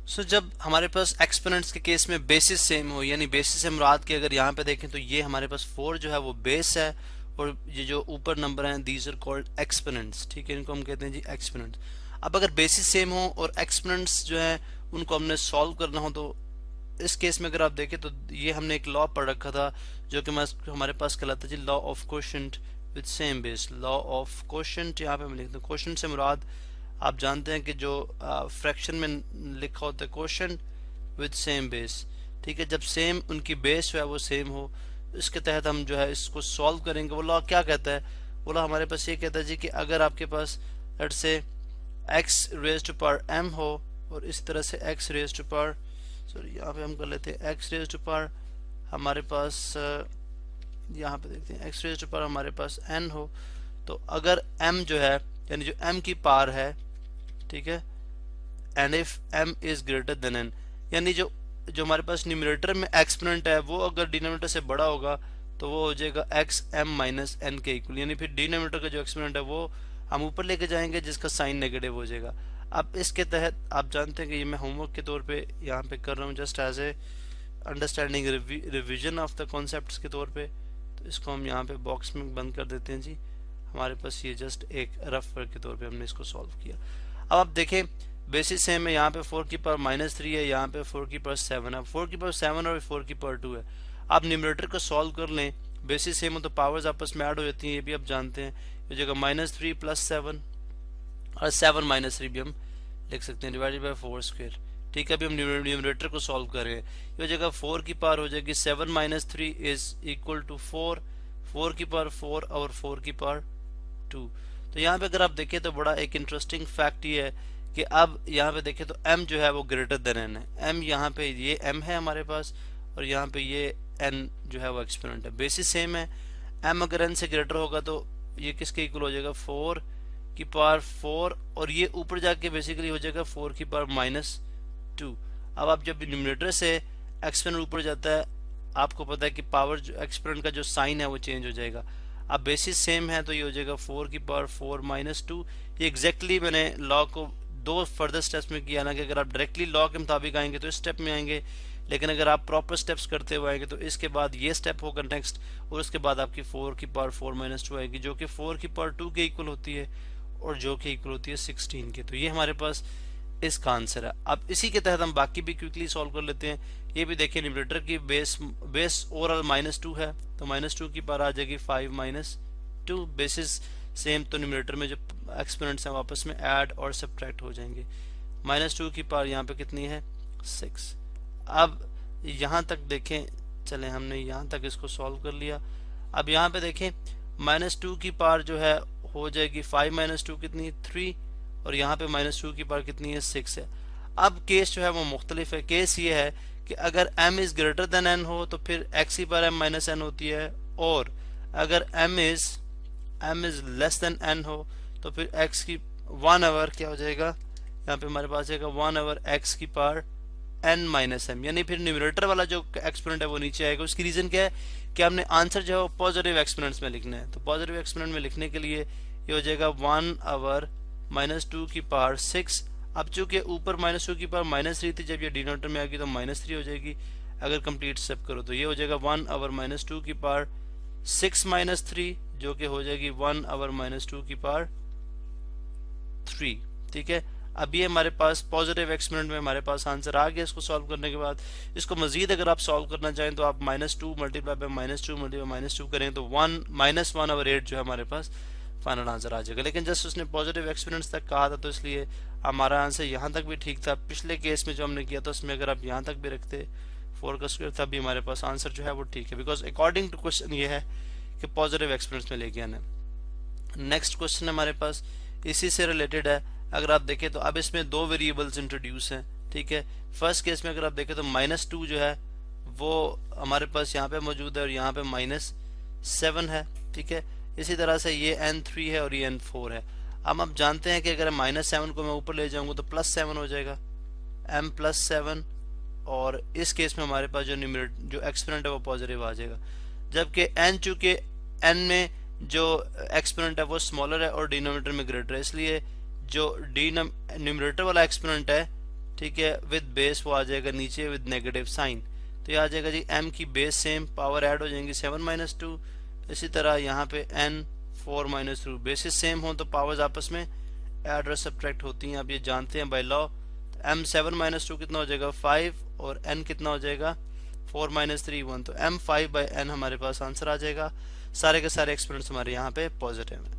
जब हमारे पास एक्सपोनेंट्स के केस में बेसिस सेम हो, यानी बेसिस से मुराद कि अगर यहाँ पे देखें तो ये हमारे पास 4 जो है वो बेस है, और ये जो ऊपर नंबर हैं दीज आर कॉल्ड एक्सपोनेंट्स। ठीक है, इनको हम कहते हैं जी एक्सपोनेंट्स। अब अगर बेसिस सेम हो और एक्सपोनेंट्स जो है उनको हमने सॉल्व करना हो, तो इस केस में अगर आप देखें तो ये हमने एक लॉ पढ़ रखा था जो कि हमारे पास कहलाता है जी law of quotient with same base. Law of quotient यहाँ पे हम लिखते हैं, कोशेंट से मुराद आप जानते हैं कि जो फ्रैक्शन में लिखा होता है कोशेंट विद सेम बेस। ठीक है, जब सेम उनकी बेस जो है वो सेम हो, इसके तहत हम जो है इसको सॉल्व करेंगे। वो लॉ क्या कहता है? वो लॉ हमारे पास ये कहता है जी कि अगर आपके पास let's say x raise to power m हो, और इस तरह से x raise to power, sorry यहाँ पे हम कर लेते हैं x रेज टू पावर हमारे पास यहाँ पे देखते हैं x रेज टू पावर हमारे पास n हो, तो अगर m जो है यानी जो m की पावर है, ठीक है, and if m is greater than n, यानी जो जो हमारे पास न्यूमरेटर में एक्सपोनेंट है वो अगर डिनोमिनेटर से बड़ा होगा तो वो हो जाएगा एक्स एम माइनस एन के इक्वल, यानी फिर डिनोमिनेटर का जो एक्सपोनेंट है वो हम ऊपर लेके जाएंगे जिसका साइन नेगेटिव हो जाएगा। अब इसके तहत आप जानते हैं कि ये मैं होमवर्क के तौर पे यहाँ पे कर रहा हूँ, just as a understanding revision of the concepts के तौर पे। तो इसको हम यहाँ पे बॉक्स में बंद कर देते हैं जी। हमारे पास ये जस्ट एक रफ वर्क के तौर पे हमने इसको सॉल्व किया। अब आप देखें बेसिस सेम है, यहाँ पे 4 की पावर -3 है, यहाँ पे 4 की पावर 7 है। 4 की पावर 7 और 4 की पावर 2 है। आप न्यूमरेटर को सॉल्व कर लें, बेसिस सेम हो तो पावर्स आपस में ऐड हो जाती हैं, ये भी आप जानते हैं। ये जगह -3 + 7 और 7 - 3 भी हम लिख सकते हैं, डिवाइडेड बाय 4 स्क्वायर। ठीक है, अभी हम न्यूमरेटर को सॉल्व कर रहे हैं। ये जगह 4 की पावर हो जाएगी 7 - 3 इज इक्वल टू 4, 4 की पावर 4 और 4 की पावर 2। तो यहाँ पे अगर आप देखें तो बड़ा एक इंटरेस्टिंग फैक्ट ये है कि अब यहाँ पे देखें तो m जो है वो ग्रेटर देन n है। m यहाँ पे ये m है हमारे पास, और यहाँ पे ये n जो है वो एक्सपोनेंट है। बेसिस सेम है, m अगर n से ग्रेटर होगा तो ये किसके इक्वल हो जाएगा? 4 की पावर 4, और ये ऊपर जाके बेसिकली हो जाएगा 4 की पावर -2। अब आप जब न्यूमरेटर से एक्सपोनेंट ऊपर जाता है, आपको पता है कि पावर जो एक्सपोनेंट का जो साइन है वो चेंज हो जाएगा। अब बेसिस सेम है तो ये हो जाएगा 4 की पावर 4 -2। ये एग्जैक्टली मैंने लॉ को दो फर्दर स्टेप्स में किया ना, कि अगर आप डायरेक्टली लॉ के मुताबिक आएंगे तो इस स्टेप में आएंगे, लेकिन अगर आप प्रॉपर स्टेप्स करते हुए आएंगे तो इसके बाद ये स्टेप होगा नेक्स्ट, और उसके बाद आपकी 4 की पावर 4 -2 आएगी, जो कि 4 की पावर 2 के इक्वल होती है, और जो कि इक्वल होती है 16 के। तो ये हमारे पास इसका आंसर है। अब इसी के तहत हम बाकी भी क्विकली सॉल्व कर लेते हैं। ये भी देखिए न्यूमरेटर की बेस ओवरऑल -2 है, तो -2 की पावर आ जाएगी 5 - 2। बेसिस सेम तो न्यूमरेटर में जो एक्सपोनेंट्स हैं वापस में ऐड और सब्ट्रैक्ट हो जाएंगे। -2 की पावर यहाँ पे कितनी है? 6। अब यहाँ तक देखें, चले हमने यहाँ तक इसको सॉल्व कर लिया। अब यहाँ पे देखें -2 की पावर जो है हो जाएगी 5 - 2 कितनी? 3, और यहाँ पे -2 की पावर कितनी है? 6 है। अब केस जो है वो मुख्तलिफ है। केस ये है कि अगर m is greater than n हो तो फिर x की पावर m - n होती है, और अगर m is less than n हो तो फिर x की 1 ओवर क्या हो जाएगा? यहाँ पे हमारे पास आएगा 1 ओवर x की पावर n - m, यानी फिर न्यूमरेटर वाला जो एक्सपोनेंट है वो नीचे आएगा। उसकी रीजन क्या है कि हमने आंसर जो है वो पॉजिटिव एक्सपोनेंट्स में लिखना है। तो पॉजिटिव एक्सपोनेंट में लिखने के लिए ये हो जाएगा 1 ओवर -2 की पावर 6। अब चूंकि ऊपर -2 की पावर -3 थी, जब ये डिनोमिनेटर में आएगी तो -3 हो जाएगी। अगर कंप्लीट स्टेप करो तो ये हो जाएगा 1 ओवर -2 की पावर 6 - 3, जो कि हो जाएगी 1 ओवर -2 की पावर 3। ठीक है, अब ये हमारे पास पॉजिटिव एक्सपोनेंट में हमारे पास आंसर आ गया। इसको सॉल्व करने के बाद इसको मजीद अगर आप सॉल्व करना चाहें तो आप -2 मल्टीप्लाई बाय -2 करें तो 1 ओवर 8 जो है हमारे पास फाइनल आंसर आ जाएगा। लेकिन जस्ट उसने पॉजिटिव एक्सपोनेंट्स तक कहा था तो इसलिए हमारा आंसर यहाँ तक भी ठीक था। पिछले केस में जो हमने किया था उसमें अगर आप यहाँ तक भी रखते 4 का स्क्वायर, तब भी हमारे पास आंसर जो है वो ठीक है, बिकॉज अकॉर्डिंग टू क्वेश्चन ये है कि पॉजिटिव एक्सपोनेंट्स में लेके आना है। नेक्स्ट क्वेश्चन हमारे पास इसी से रिलेटेड है। अगर आप देखें तो अब इसमें दो वेरिएबल्स इंट्रोड्यूस हैं। ठीक है, फर्स्ट केस में अगर आप देखें तो -2 जो है वो हमारे पास यहाँ पे मौजूद है, और यहाँ पे -7 है। ठीक है, इसी तरह से ये n3 है और ये n4 है। अब आप जानते हैं कि अगर -7 को मैं ऊपर ले जाऊंगा तो +7 हो जाएगा, m + 7, और इस केस में हमारे पास जो एक्सपोनेंट है वो पॉजिटिव आ जाएगा। जबकि n चूंकि n में जो एक्सपोनेंट है वो स्मॉलर है और डिनोमिनेटर में ग्रेटर है, इसलिए जो न्यूमरेटर वाला एक्सपोनेंट है, ठीक है, विद बेस वो आ जाएगा नीचे विद नेगेटिव साइन। तो ये आ जाएगा जी m की बेस सेम, पावर ऐड हो जाएंगी 7-2। इसी तरह यहाँ पे n 4-2, बेसिस सेम हो तो पावर्स आपस में ऐड और सब्ट्रैक्ट होती हैं, आप ये जानते हैं बाय लॉ। m 7-2 कितना हो जाएगा 5 और n कितना हो जाएगा 4-3 1, तो m 5/n हमारे पास आंसर आ जाएगा। सारे के सारे एक्सपेरिमेंट्स हमारे यहाँ पे पॉजिटिव हैं।